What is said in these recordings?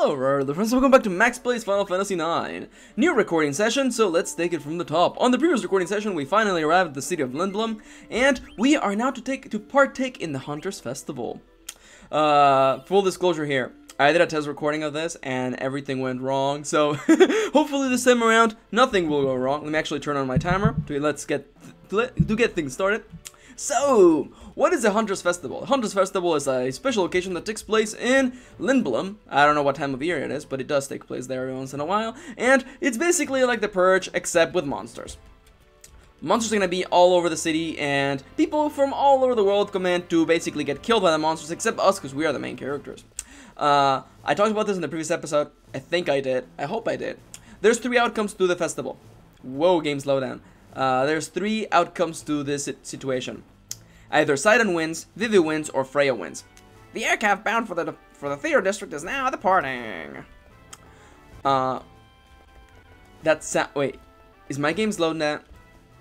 Hello, the friends. Welcome back to Max Plays Final Fantasy IX. New recording session, so let's take it from the top. On the previous recording session, we finally arrived at the city of Lindblom, and we are now to partake in the Hunters Festival. Full disclosure here. I did a test recording of this, and everything went wrong, so hopefully this time around, nothing will go wrong. Let me actually turn on my timer to get things started. So, what is the Hunters Festival? The Hunters Festival is a special occasion that takes place in Lindblom. I don't know what time of year it is, but it does take place there every once in a while. And it's basically like the Purge, except with monsters. Monsters are going to be all over the city, and people from all over the world come in to basically get killed by the monsters, except us, because we are the main characters. I talked about this in the previous episode. I think I did. I hope I did. There's 3 outcomes to the festival. Whoa, game slow down. There's 3 outcomes to this situation. Either Sidon wins, Vivi wins, or Freya wins. The aircraft bound for the theater district is now departing. Wait, is my game slowed down?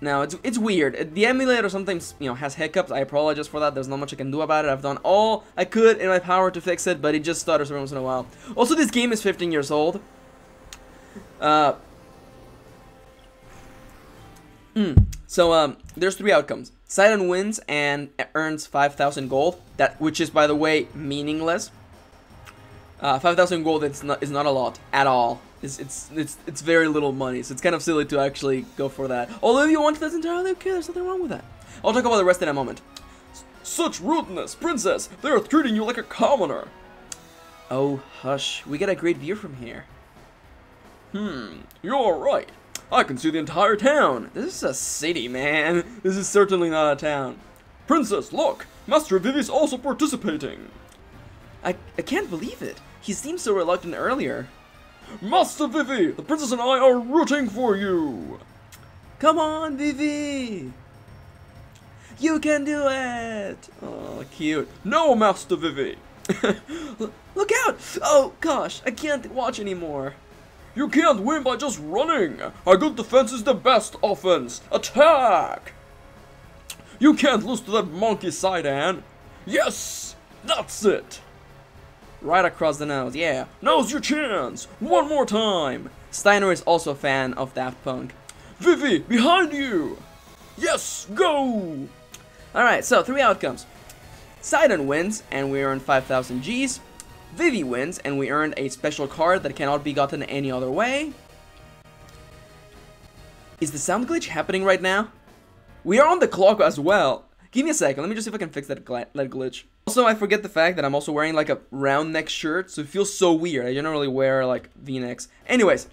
No, it's weird. The emulator sometimes, has hiccups. I apologize for that. There's not much I can do about it. I've done all I could in my power to fix it, but it just stutters every once in a while. Also, this game is 15 years old. So, there's 3 outcomes. Sidon wins and earns 5,000 gold, which is, by the way, meaningless. 5,000 gold is not a lot at all. It's very little money, so it's kind of silly to actually go for that. Although if you want, that's entirely okay. There's nothing wrong with that. I'll talk about the rest in a moment. Such rudeness, princess! They are treating you like a commoner. Oh, hush. We get a great view from here. You're right. I can see the entire town. This is a city, man. This is certainly not a town. Princess, look! Master Vivi's also participating. I can't believe it. He seemed so reluctant earlier. Master Vivi, the princess and I are rooting for you. Come on, Vivi. You can do it. Oh, cute. No, Master Vivi. Look out. Oh, gosh. I can't watch anymore. You can't win by just running! A good defense is the best offense! Attack! You can't lose to that monkey Sidon! Yes! That's it! Right across the nose, yeah. Now's your chance! One more time! Steiner is also a fan of Daft Punk. Vivi, behind you! Yes, go! Alright, so 3 outcomes. Sidon wins, and we earn 5,000 Gs. Vivi wins, and we earned a special card that cannot be gotten any other way. Is the sound glitch happening right now? We are on the clock as well. Give me a second, let me just see if I can fix that glitch. Also, I forget the fact that I'm also wearing like a round neck shirt, so it feels so weird. I generally wear like V-necks. Anyways.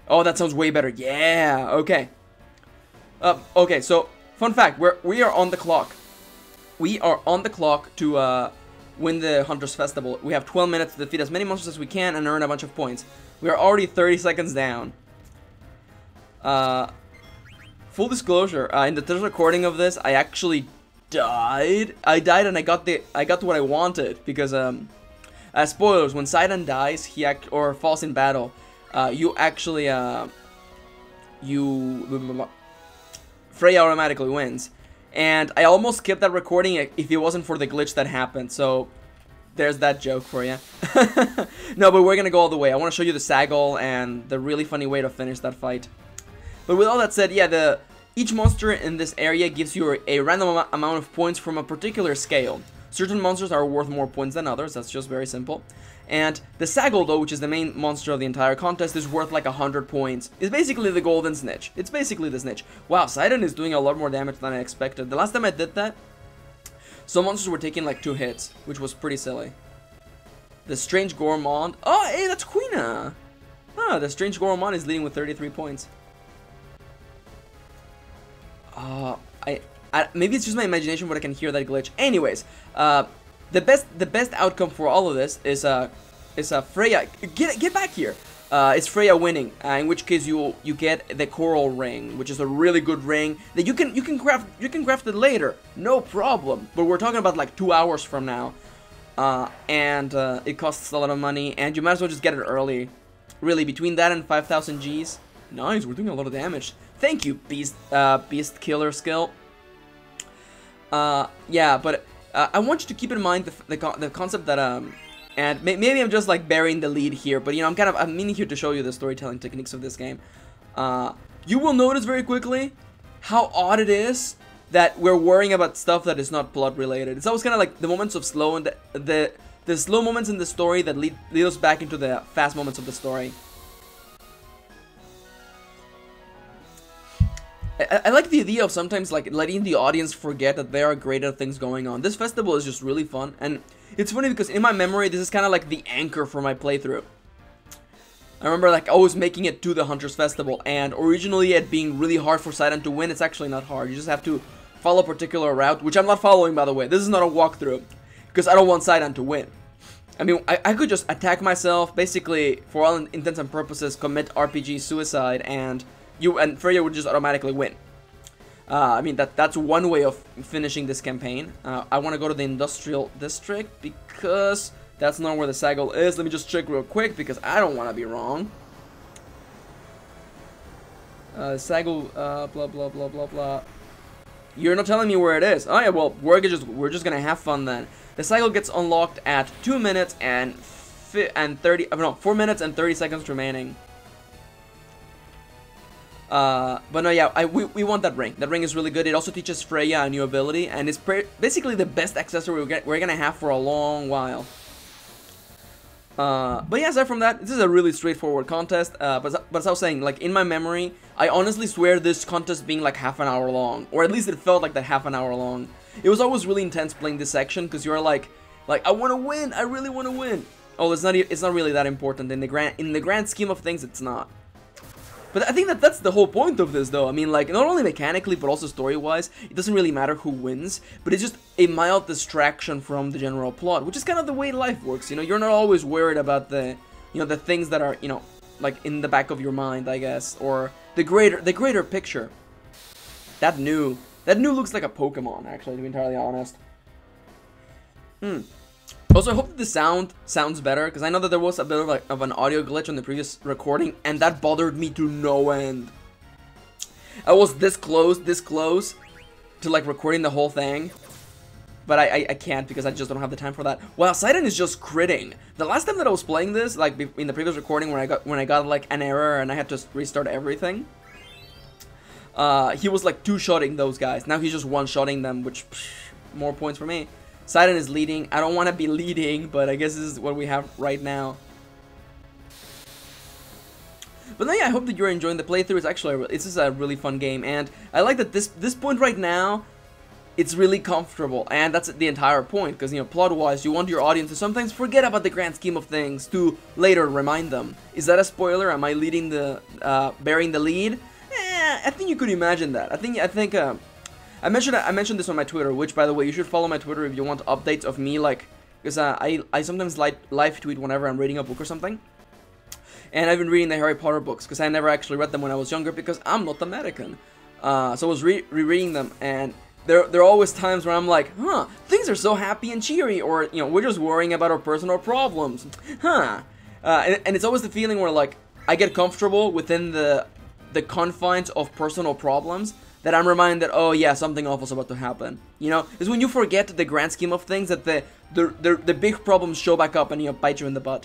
Oh, that sounds way better. Yeah, okay. Okay, so, fun fact, we are on the clock. We are on the clock to, win the Hunters Festival. We have 12 minutes to defeat as many monsters as we can and earn a bunch of points. We are already 30 seconds down. Full disclosure, in the test recording of this, I actually died. I died and I got to what I wanted because spoilers, when Sidon dies, or falls in battle, you actually Freya automatically wins. And I almost skipped that recording if it wasn't for the glitch that happened, so there's that joke for you. No, but we're gonna go all the way. I want to show you the Saggle and the really funny way to finish that fight. But with all that said, yeah, each monster in this area gives you a random amount of points from a particular scale. Certain monsters are worth more points than others, that's just very simple. And the Saggle, though, which is the main monster of the entire contest, is worth like 100 points. It's basically the golden snitch. It's basically the snitch. Wow, Sidon is doing a lot more damage than I expected. The last time I did that, some monsters were taking like 2 hits, which was pretty silly. The Strange Gourmand. Oh, hey, that's Quina! Ah, the Strange Gourmand is leading with 33 points. Maybe it's just my imagination, but I can hear that glitch. Anyways, the best outcome for all of this is Freya. Get back here. It's Freya winning. In which case you get the coral ring, which is a really good ring that you can craft it later, no problem. But we're talking about like 2 hours from now, and it costs a lot of money, and you might as well just get it early. Really, between that and 5,000 Gs. Nice, we're doing a lot of damage. Thank you, beast killer skill. Yeah, but I want you to keep in mind the concept that And maybe I'm just like burying the lead here, but you know, I'm meaning here to show you the storytelling techniques of this game. You will notice very quickly how odd it is that we're worrying about stuff that is not plot related. It's always kind of like the moments of slow and the slow moments in the story that lead us back into the fast moments of the story. I like the idea of sometimes like letting the audience forget that there are greater things going on. This festival is just really fun, and it's funny because in my memory this is kind of like the anchor for my playthrough. I remember like always making it to the Hunters Festival, and originally it being really hard for Sidon to win. It's actually not hard. You just have to follow a particular route, which I'm not following, by the way. This is not a walkthrough because I don't want Sidon to win. I mean, I could just attack myself, basically for all intents and purposes commit RPG suicide, and Freya would just automatically win. I mean, that's one way of finishing this campaign. I want to go to the Industrial District because that's not where the Saggle is. Let me just check real quick because I don't want to be wrong. Saggle, blah, blah, blah, blah, blah. You're not telling me where it is. Oh yeah, well, we're just gonna have fun then. The cycle gets unlocked at 2 minutes and 4 minutes and 30 seconds remaining. But no, yeah, we want that ring. That ring is really good. It also teaches Freya a new ability, and it's basically the best accessory we're gonna have for a long while. But yeah, aside from that, this is a really straightforward contest. But as I was saying, like in my memory, I honestly swear this contest being like half an hour long, or at least it felt like that half an hour long. It was always really intense playing this section because you're like I want to win. I really want to win. Oh, it's not really that important in the grand scheme of things. It's not. But I think that's the whole point of this, though. I mean, like, not only mechanically, but also story-wise, it doesn't really matter who wins, but it's just a mild distraction from the general plot, which is kind of the way life works, you know? You're not always worried about the things that are, you know, like, in the back of your mind, I guess, or the greater picture. That new looks like a Pokemon, actually, to be entirely honest. Also, I hope that the sound sounds better, because I know that there was a bit of an audio glitch on the previous recording, and that bothered me to no end. I was this close to, like, recording the whole thing, but I can't because I just don't have the time for that. Wow, Sidon is just critting. The last time that I was playing this, like, in the previous recording when I got like, an error and I had to restart everything, he was, like, two-shotting those guys. Now he's just one-shotting them, which, more points for me. Sidon is leading. I don't want to be leading, but I guess this is what we have right now. But no, yeah, I hope that you're enjoying the playthrough. This is a really fun game, and I like that this point right now, it's really comfortable, and that's the entire point, because, you know, plot-wise, you want your audience to sometimes forget about the grand scheme of things to later remind them. Is that a spoiler? Am I leading bearing the lead? I think you could imagine that. I mentioned this on my Twitter, which, by the way, you should follow my Twitter if you want updates of me, like, because I sometimes live tweet whenever I'm reading a book or something. And I've been reading the Harry Potter books, because I never actually read them when I was younger, because I'm not American. So I was rereading them, and there are always times where I'm like, huh, things are so happy and cheery, or, you know, we're just worrying about our personal problems, huh. And it's always the feeling where, like, I get comfortable within the confines of personal problems, that I'm reminded that, oh yeah, something awful's about to happen. You know, it's when you forget the grand scheme of things that the big problems show back up and, you know, bite you in the butt.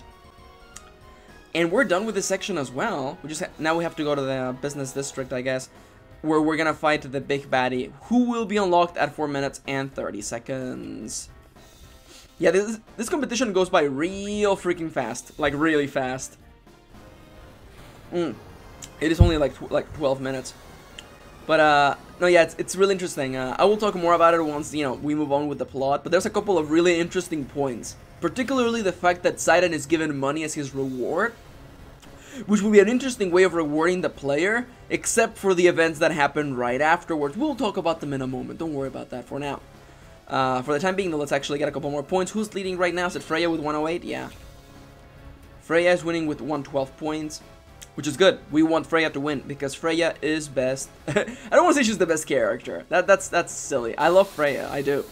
And we're done with this section as well. Now we have to go to the business district, I guess, where we're gonna fight the big baddie, who will be unlocked at 4 minutes and 30 seconds. Yeah, this competition goes by real freaking fast, like really fast. It is only like 12 minutes. But, no, yeah, it's really interesting. I will talk more about it once, you know, we move on with the plot. But there's a couple of really interesting points. Particularly the fact that Sidon is given money as his reward. Which will be an interesting way of rewarding the player, except for the events that happen right afterwards. We'll talk about them in a moment. Don't worry about that for now. For the time being, though, let's actually get a couple more points. Who's leading right now? Is it Freya with 108? Yeah. Freya is winning with 112 points. Which is good. We want Freya to win because Freya is best. I don't want to say she's the best character. That's silly. I love Freya, I do.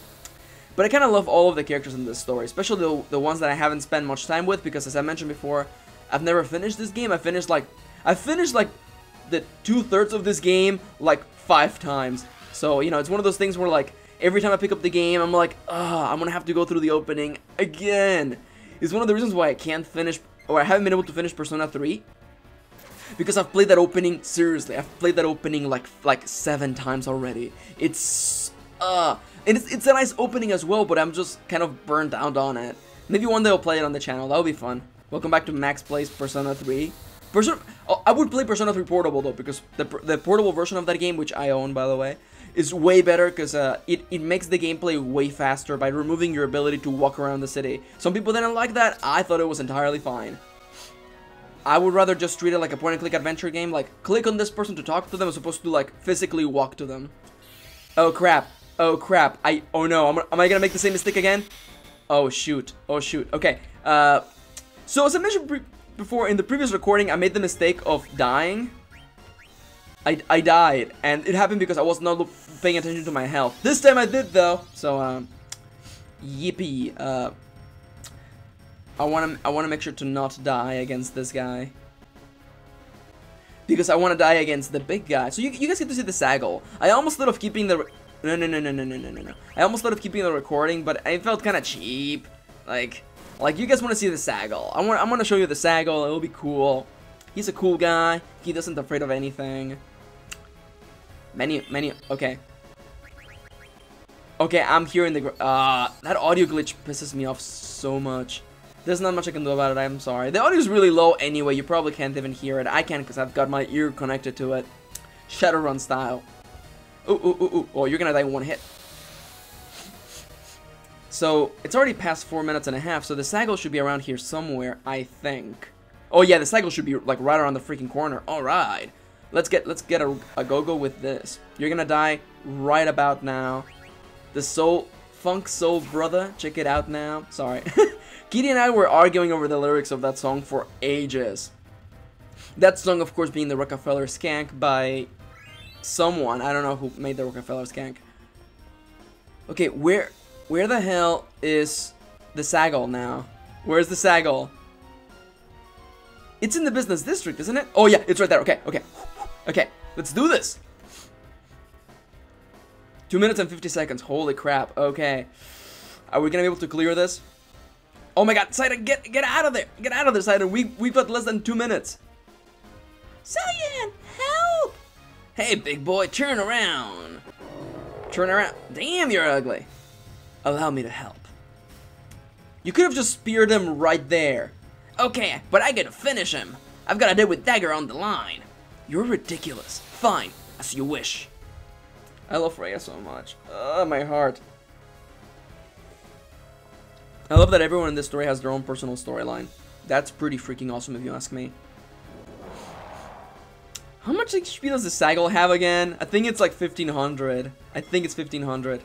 But I kind of love all of the characters in this story, especially the ones that I haven't spent much time with, because as I mentioned before, I've never finished this game. I finished like the 2/3 of this game like 5 times. So, you know, it's one of those things where, like, every time I pick up the game, I'm like, I'm gonna have to go through the opening again. is one of the reasons why I can't finish, or I haven't been able to finish Persona 3. Because I've played that opening, seriously, I've played that opening like 7 times already. It's, and it's a nice opening as well, but I'm just kind of burned out on it. Maybe one day I'll play it on the channel, that'll be fun. Welcome back to Max Plays Persona 3. I would play Persona 3 Portable though, because the portable version of that game, which I own by the way, is way better because it makes the gameplay way faster by removing your ability to walk around the city. Some people didn't like that, I thought it was entirely fine. I would rather just treat it like a point-and-click adventure game, like click on this person to talk to them as opposed to like physically walk to them. Oh crap, oh crap, oh no, am I gonna make the same mistake again? Oh shoot, okay. So as I mentioned before in the previous recording, I made the mistake of dying. I died, and it happened because I was not paying attention to my health. This time I did though, so yippee. I wanna make sure to not die against this guy, because I wanna die against the big guy. So you guys get to see the Saggle. I almost thought of keeping the no. I almost thought of keeping the recording, but I felt kind of cheap. Like you guys want to see the Saggle. I'm gonna show you the Saggle. It'll be cool. He's a cool guy. He doesn't afraid of anything. Okay. Okay, I'm hearing the that audio glitch pisses me off so much. There's not much I can do about it. I'm sorry. The audio is really low anyway. You probably can't even hear it. I can because I've got my ear connected to it, Shadowrun style. Ooh. Oh, you're gonna die in one hit. So, it's already past 4 minutes and a half, so the Saggle should be around here somewhere, I think. Oh yeah, the Saggle should be like right around the freaking corner. Alright. Let's get a go-go with this. You're gonna die right about now. The Funk Soul Brother, check it out now. Sorry. Kitty and I were arguing over the lyrics of that song for ages. That song, of course, being the Rockefeller Skank by someone. I don't know who made the Rockefeller Skank. Okay, where the hell is the Saggle now? Where's the Saggle? It's in the business district, isn't it? Oh yeah, it's right there. Okay, let's do this. 2 minutes and 50 seconds. Holy crap. Okay, are we gonna be able to clear this? Oh my god, Sidon, get out of there! Get out of there, Sidon. We've got less than 2 minutes. Cyan, help! Hey, big boy, turn around. Turn around. Damn, you're ugly. Allow me to help. You could have just speared him right there. Okay, but I gotta finish him. I've got a dead with dagger on the line. You're ridiculous. Fine, as you wish. I love Freya so much. My heart. I love that everyone in this story has their own personal storyline. That's pretty freaking awesome if you ask me. How much HP does the Saggle have again? I think it's like 1500. I think it's 1500.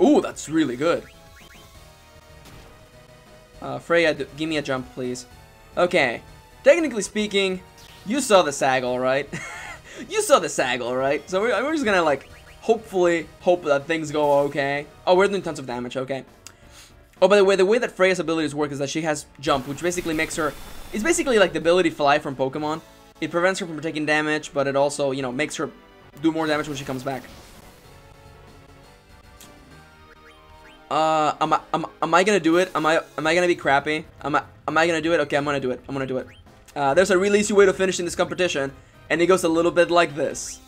Ooh, that's really good. Freya, give me a jump, please. Okay. Technically speaking, you saw the Saggle, right? You saw the Saggle, right? So we're just gonna, like, hopefully hope that things go okay. Oh, we're doing tons of damage, okay. Oh, by the way that Freya's abilities work is that she has jump, which basically makes her... It's basically like the ability fly from Pokemon. It prevents her from taking damage, but it also, you know, makes her do more damage when she comes back. Am I gonna do it? Am I gonna be crappy? Am I gonna do it? Okay, I'm gonna do it. There's a really easy way to finish in this competition, and it goes a little bit like this.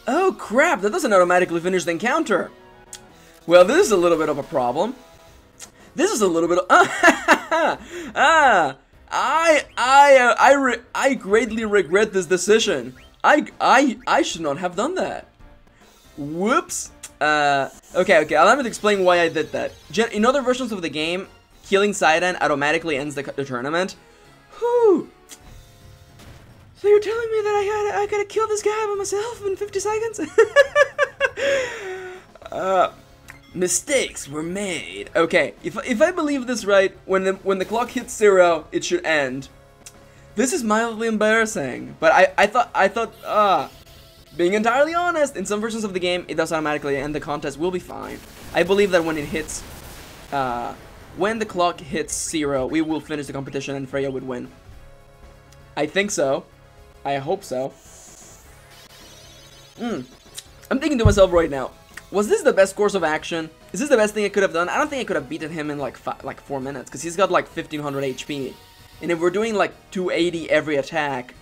Oh crap, that doesn't automatically finish the encounter. Well, this is a little bit of a problem. This is a little bit of... I greatly regret this decision. I should not have done that. Whoops. Okay, allow me to explain why I did that. In other versions of the game, killing Sidon automatically ends the tournament. Whew. So you're telling me that I gotta kill this guy by myself in 50 seconds? Mistakes were made. Okay, if I believe this right, when the clock hits 0, it should end. This is mildly embarrassing, but I thought, being entirely honest, in some versions of the game, it does automatically end the contest. We'll be fine. I believe that when it hits, when the clock hits 0, we will finish the competition and Freya would win. I think so. I hope so. I'm thinking to myself right now, was this the best course of action? Is this the best thing I could have done? I don't think I could have beaten him in like 4 minutes, because he's got like 1500 HP. And if we're doing like 280 every attack,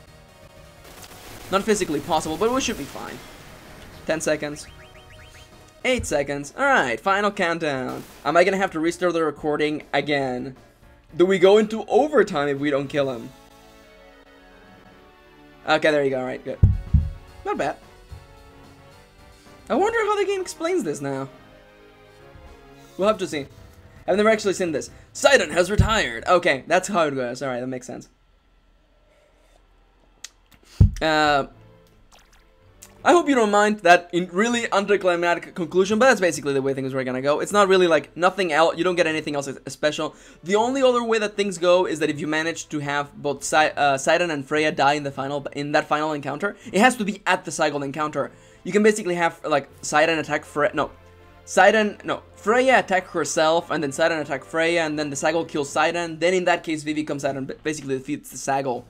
not physically possible, but we should be fine. 10 seconds. 8 seconds. Alright, final countdown. Am I gonna have to restart the recording again? Do we go into overtime if we don't kill him? Okay, there you go. Alright, good. Not bad. I wonder how the game explains this now. We'll have to see. I've never actually seen this. Sidon has retired. Okay, that's how it goes. Alright, that makes sense. I hope you don't mind that really anticlimactic conclusion, but that's basically the way things are gonna go. It's not really like nothing else. You don't get anything else special. The only other way that things go is that if you manage to have both Sidon and Freya die in that final encounter, it has to be at the cycle encounter. You can basically have like Sidon attack Freya attack herself, and then Sidon attack Freya, and then the cycle kills Sidon. Then in that case, Vivi comes out and basically defeats the cycle.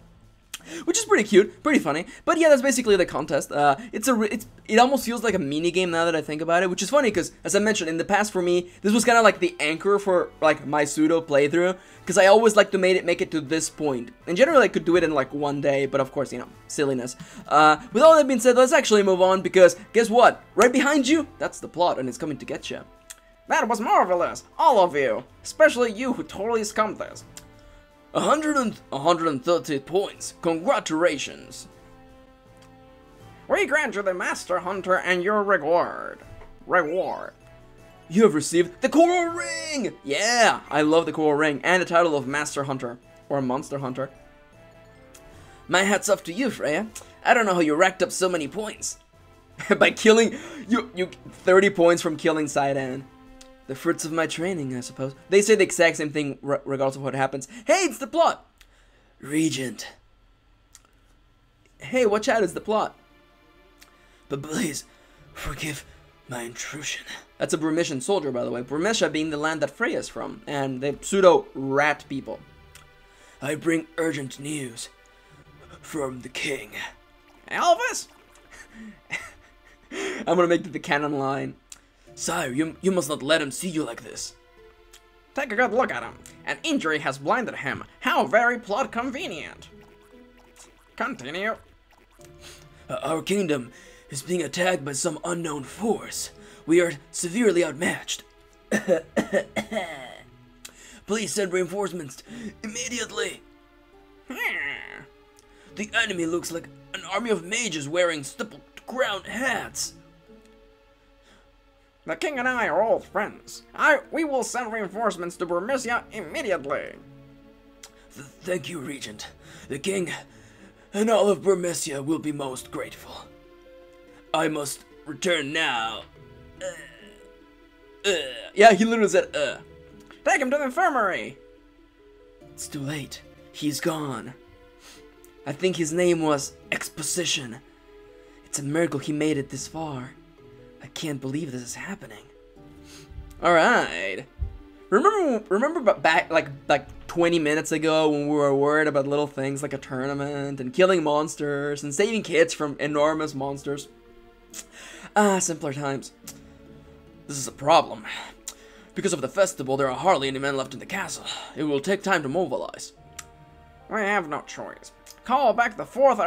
Which is pretty cute, pretty funny, but yeah, that's basically the contest. It almost feels like a mini game now that I think about it, which is funny because, as I mentioned, in the past for me, this was kind of like the anchor for like my pseudo playthrough, because I always like to make it to this point. And generally, I could do it in like one day, but of course, you know, silliness. With all that being said, let's actually move on, because guess what? Right behind you, that's the plot, and it's coming to get you. That was marvelous, all of you, especially you who totally scummed this. 130 points. Congratulations. We grant you the Master Hunter and your reward. You have received the Coral Ring! Yeah, I love the Coral Ring and the title of Master Hunter or Monster Hunter. My hat's off to you, Freya. I don't know how you racked up so many points. By killing you 30 points from killing Sidon. The fruits of my training, I suppose. They say the exact same thing regardless of what happens. Hey, it's the plot! Regent. Hey, watch out, it's the plot. But please, forgive my intrusion. That's a Burmesian soldier, by the way. Burmesia being the land that Freya's from, and the pseudo-rat people. I bring urgent news from the king. Elvis? I'm gonna make the canon line. Sire, you must not let him see you like this. Take a good look at him. An injury has blinded him. How very plot convenient. Continue. Our kingdom is being attacked by some unknown force. We are severely outmatched. Please send reinforcements immediately. The enemy looks like an army of mages wearing stippled-crowned hats. The king and I are old friends. We will send reinforcements to Burmesia immediately. Thank you, Regent. The king and all of Burmesia will be most grateful. I must return now. Yeah, he literally said, Take him to the infirmary. It's too late. He's gone. I think his name was Exposition. It's a miracle he made it this far. I can't believe this is happening. All right. Remember back like 20 minutes ago when we were worried about little things like a tournament and killing monsters and saving kids from enormous monsters? Simpler times. This is a problem. Because of the festival, there are hardly any men left in the castle. It will take time to mobilize. We have no choice. Call back the 4th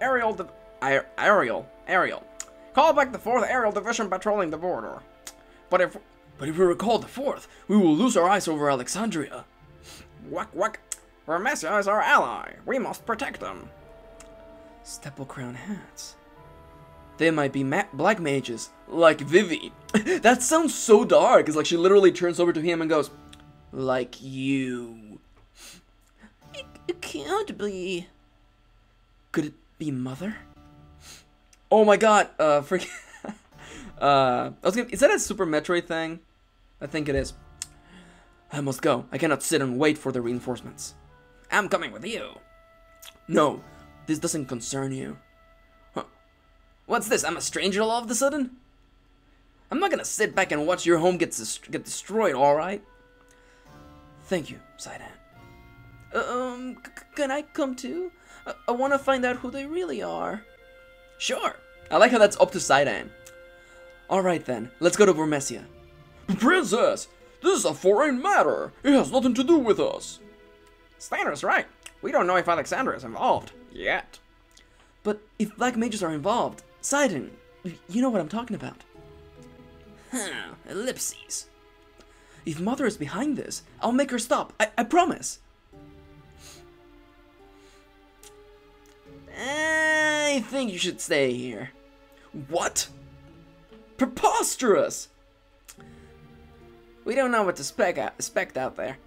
Aerial. Call back the 4th Aerial Division patrolling the border. But if we recall the 4th, we will lose our eyes over Alexandria. Whack. Burmesia is our ally. We must protect them. Stipple crown hats. They might be black mages, like Vivi. That sounds so dark. It's like she literally turns over to him and goes, like you. It can't be. Could it be Mother? Oh my god, freaking... is that a Super Metroid thing? I think it is. I must go. I cannot sit and wait for the reinforcements. I'm coming with you. No, this doesn't concern you. Huh. What's this? I'm a stranger all of a sudden? I'm not gonna sit back and watch your home get destroyed, alright? Thank you, Sidon. Can I come too? I want to find out who they really are. Sure. I like how that's up to Sidon. Alright then, let's go to Vermesia. Princess, this is a foreign matter. It has nothing to do with us. Steiner's right. We don't know if Alexandra is involved. Yet. But if black mages are involved, Sidon, you know what I'm talking about. Ellipses. If Mother is behind this, I'll make her stop. I promise. I think you should stay here. What? Preposterous! We don't know what to expect out there.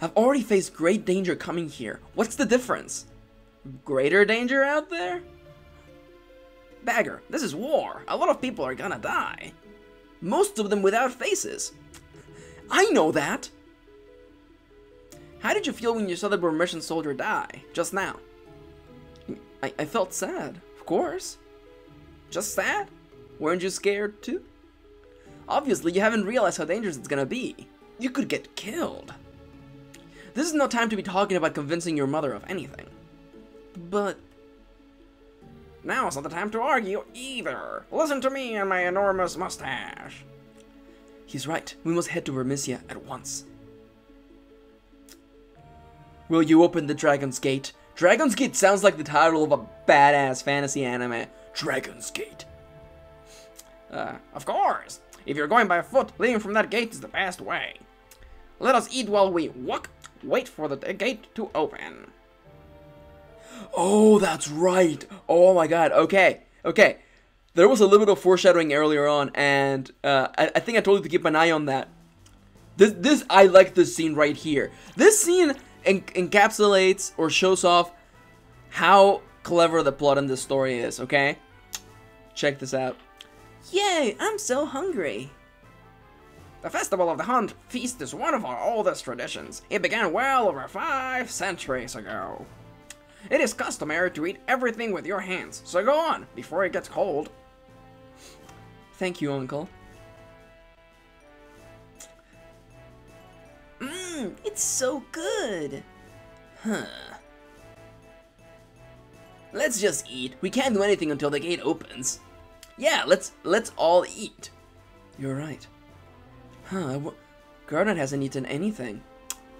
I've already faced great danger coming here. What's the difference? Greater danger out there? Bagger, this is war. A lot of people are gonna die. Most of them without faces. I know that! How did you feel when you saw the Burmesian soldier die, just now? I felt sad, of course. Just sad? Weren't you scared too? Obviously, you haven't realized how dangerous it's gonna be. You could get killed. This is no time to be talking about convincing your mother of anything. But... now's not the time to argue either. Listen to me and my enormous mustache. He's right. We must head to Vermesia at once. Will you open the Dragon's Gate? Dragon's Gate sounds like the title of a badass fantasy anime. Dragon's Gate. Of course. If you're going by foot, leaving from that gate is the best way. Let us eat while we walk. Wait for the gate to open. Oh, that's right. Oh my god. Okay. There was a little bit of foreshadowing earlier on, and I think I told you to keep an eye on that. This I like this scene right here. This scene encapsulates or shows off how clever the plot in this story is, okay? Check this out. Yay, I'm so hungry. The Festival of the Hunt feast is one of our oldest traditions. It began well over 5 centuries ago. It is customary to eat everything with your hands, so go on, before it gets cold. Thank you, Uncle. It's so good. Huh. Let's just eat. We can't do anything until the gate opens. Yeah, let's all eat. You're right. Garnet hasn't eaten anything.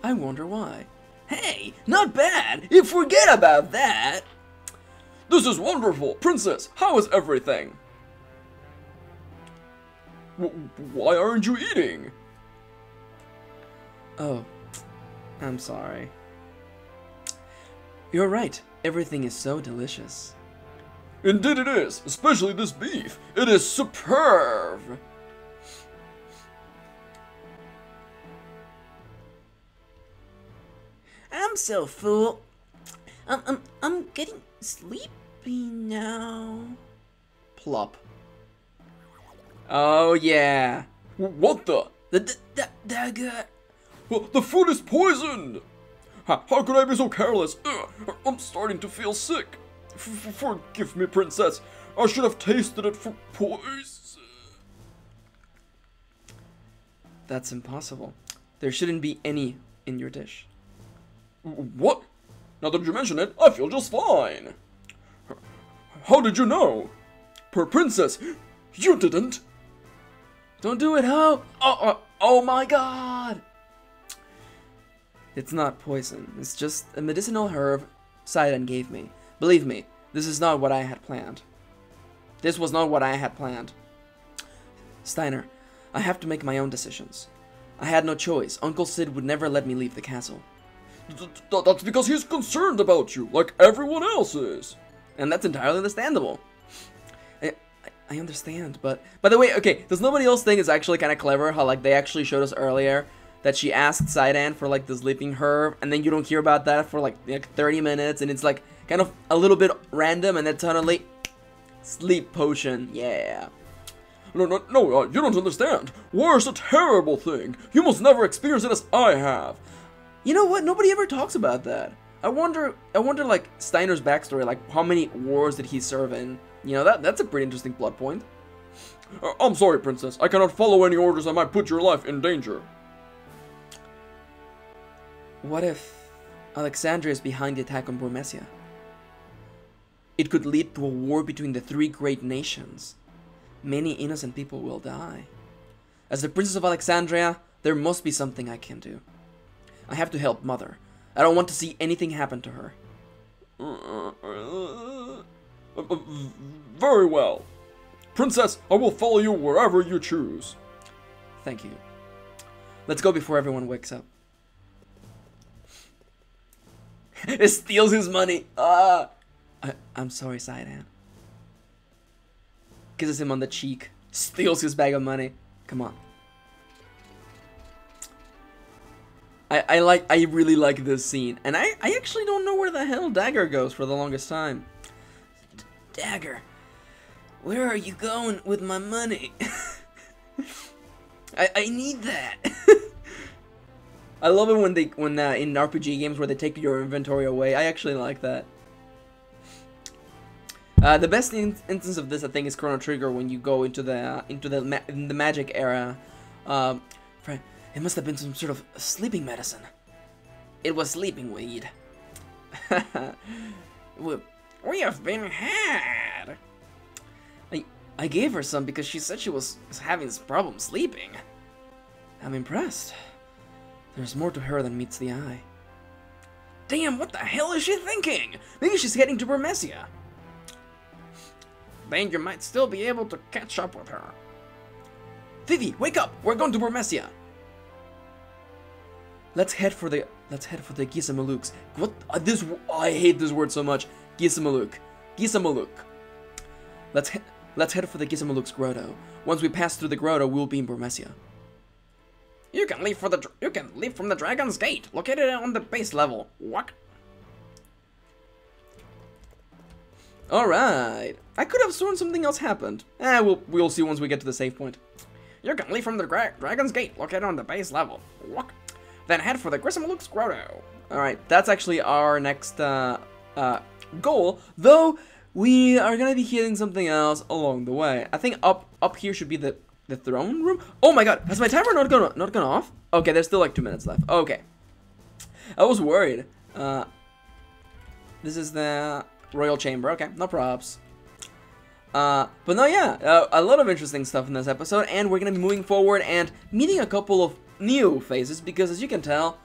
I wonder why. Hey, not bad. You forget about that. This is wonderful. Princess, how is everything? Why aren't you eating? Oh, I'm sorry. You're right. Everything is so delicious. Indeed it is, especially this beef. It is superb. I'm so full. I'm getting sleepy now. Plop. Oh yeah. What the? The dagger. The food is poisoned. How could I be so careless? I'm starting to feel sick. Forgive me, princess. I should have tasted it for poison. That's impossible. There shouldn't be any in your dish. What? Now that you mention it, I feel just fine. How did you know? Princess, you didn't. Don't do it, huh? Oh my god! It's not poison. It's just a medicinal herb Sidon gave me. Believe me, this is not what I had planned. This was not what I had planned. Steiner, I have to make my own decisions. I had no choice. Uncle Sid would never let me leave the castle. That's because he's concerned about you, like everyone else is. And that's entirely understandable. I understand, but... By the way, okay, does nobody else think it's actually kind of clever how, like, they actually showed us earlier that she asked Sidon for, like, the sleeping herb, and then you don't hear about that for, like 30 minutes, and it's, like, kind of a little bit random, and then suddenly... sleep potion, yeah. No, you don't understand. War is a terrible thing. You must never experience it as I have. You know what? Nobody ever talks about that. I wonder, like, Steiner's backstory, like, how many wars did he serve in? You know, that's a pretty interesting plot point. I'm sorry, princess. I cannot follow any orders that might put your life in danger. What if Alexandria is behind the attack on Burmecia. It could lead to a war between the three great nations. Many innocent people will die. As the Princess of Alexandria, there must be something I can do. I have to help Mother. I don't want to see anything happen to her. Very well. Princess, I will follow you wherever you choose. Thank you. Let's go before everyone wakes up. It steals his money. I'm sorry, Saidan. Kisses him on the cheek. Steals his bag of money. Come on. I really like this scene. And I actually don't know where the hell Dagger goes for the longest time. Dagger, where are you going with my money? I need that. I love it when in RPG games where they take your inventory away. I actually like that. The best instance of this, I think, is Chrono Trigger when you go into the magic era. It must have been some sort of sleeping medicine. It was sleeping weed. We have been had. I gave her some because she said she was having problems sleeping. I'm impressed. There's more to her than meets the eye. Damn, what the hell is she thinking? Maybe she's heading to Burmecia. Then you might still be able to catch up with her. Vivi, wake up! We're going to Burmecia. Let's head for the Gisamalooks. What this? I hate this word so much. Gisamalook. Let's head for the Gisamalooks grotto. Once we pass through the grotto, we'll be in Burmecia. You can leave from the Dragon's Gate, located on the base level. What? All right. I could have sworn something else happened. We'll see once we get to the save point. You can leave from the Dragon's Gate, located on the base level. What? Then head for the Gisamalooks grotto. All right. That's actually our next goal, though. We are gonna be hitting something else along the way. I think up here should be the throne room. Oh my god, has my timer not gone off? Okay, there's still like 2 minutes left. Okay, I was worried. This is the royal chamber. Okay, no props. But no, yeah, a lot of interesting stuff in this episode, and we're gonna be moving forward and meeting a couple of new faces because, as you can tell,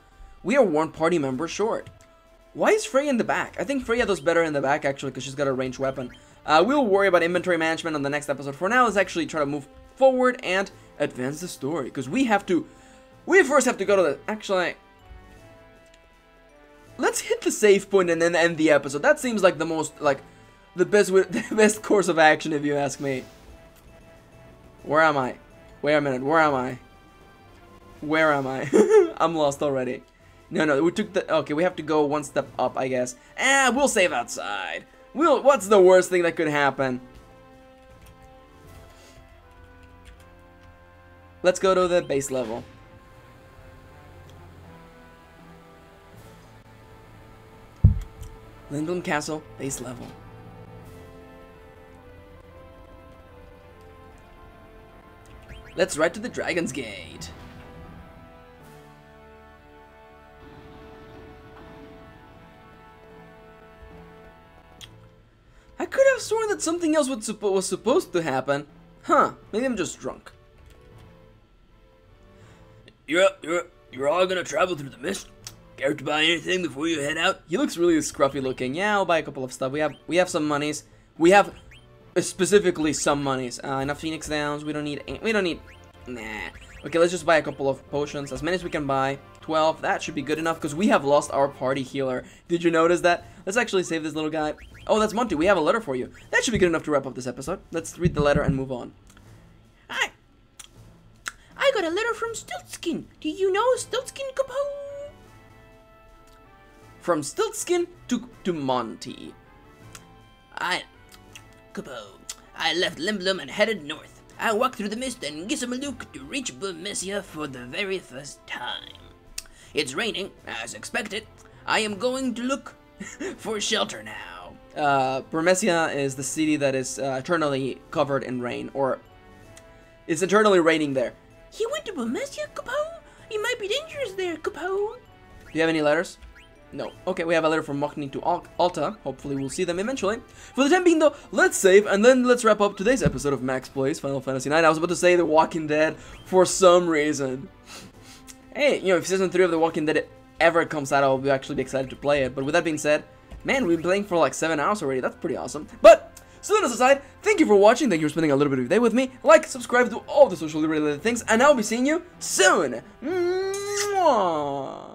we are one party member short. Why is Freya in the back? I think Freya does better in the back, actually, because she's got a ranged weapon. We'll worry about inventory management on the next episode. For now, let's actually try to move forward and advance the story, because we first have to go to the, actually, let's hit the save point and then end the episode. That seems like the most, like, the best course of action, if you ask me. Where am I? Wait a minute, where am I? Where am I? I'm lost already. No, we took the... Okay, we have to go one step up, I guess. We'll save outside. What's the worst thing that could happen? Let's go to the base level. Lindblom Castle, base level. Let's ride to the Dragon's Gate. I could have sworn that something else was supposed to happen. Huh, maybe I'm just drunk. You're all gonna travel through the mist? Care to buy anything before you head out? He looks really scruffy looking. Yeah, I'll buy a couple of stuff. We have some monies. We have specifically some monies. Enough Phoenix Downs. We don't need. Nah. Okay, let's just buy a couple of potions. As many as we can buy. 12. That should be good enough because we have lost our party healer. Did you notice that? Let's actually save this little guy. Oh, that's Monty. We have a letter for you. That should be good enough to wrap up this episode. Let's read the letter and move on. I got a letter from Stiltskin. Do you know Stiltskin Capone? From Stiltskin to Monty. Capone. I left Lindblom and headed north. I walked through the mist and Gisamaluk to reach Burmecia for the very first time. It's raining, as expected. I am going to look for shelter now. Burmecia is the city that is eternally covered in rain, or it's eternally raining there. He went to Burmecia, Capone? It might be dangerous there, Capone. Do you have any letters? No. Okay, we have a letter from Mokni to Alta. Hopefully we'll see them eventually. For the time being though, let's save and then let's wrap up today's episode of Max Plays Final Fantasy IX. I was about to say The Walking Dead for some reason. Hey, you know, if Season 3 of The Walking Dead ever comes out, I'll actually be excited to play it. But with that being said, man, we've been playing for like 7 hours already. That's pretty awesome. But silliness aside, thank you for watching. Thank you for spending a little bit of your day with me. Like, subscribe to all the socially related things, and I'll be seeing you soon. Mwah!